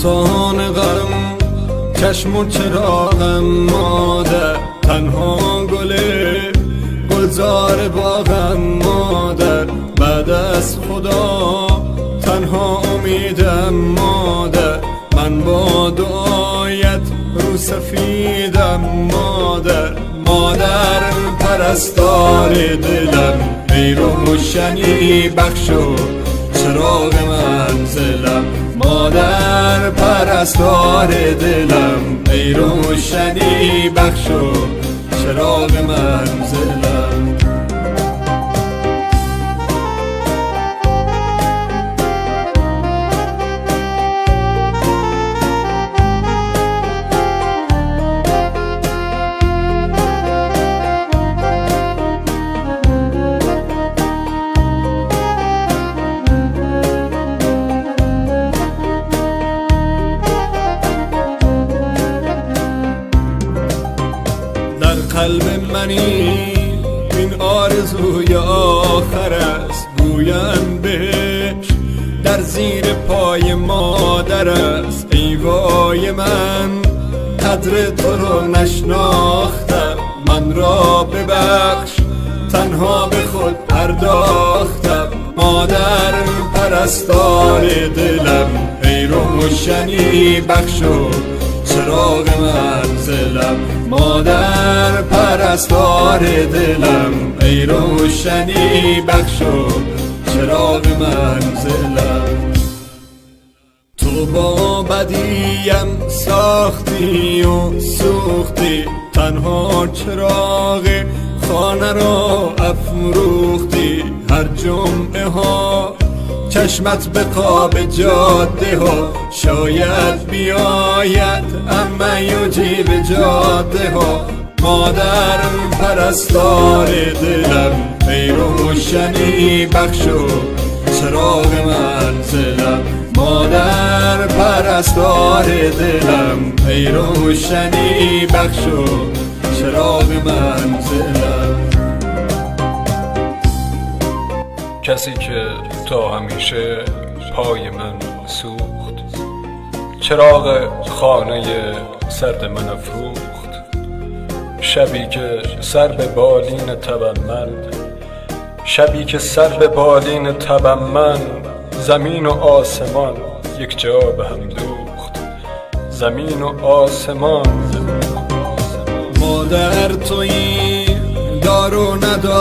سلطان غم چشم و چراغم مادر، تنها گلزار باغم مادر، بعد از خدا تنها امیدم مادر، من با دعایت رو سفیدم مادر. مادر پرستار دلم، ای روشنی بخش و چراغ منزلم، مادر پرستار دلم، ای روشنی بخش و چراغ منزلم. قلب منی این آرزوی آخر است، گویم بهش در زیر پای مادر است. ای وای من قدر تو رو نشناختم، من را ببخش تنها به خود پرداختم. مادر پرستار دلم، ای روشنی بخش و چراغ منزلم، مادر پرستار دلم، ای روشنی بخش و چراغ منزلم. تو با بدیم ساختی و سوختی، تنها چراغ خانه را افروختی. هر جمعه ها چشمت به قاب جاده ها، شاید بیاید اما یوجی به جاده ها. مادر پرستار دلم، ای روشنی بخش و چراغ منزلم، مادر پرستار دلم، ای روشنی بخش و چراغ منزلم. کسی که تا همیشه پای من سوخت، چراغ خانه سرد من افروخت. شبی که سر به بالین تبم من، شبی که سر به بالین تبم من، زمین و آسمان یک جا به هم دوخت، زمین و آسمان. مادر تویی دار و ندار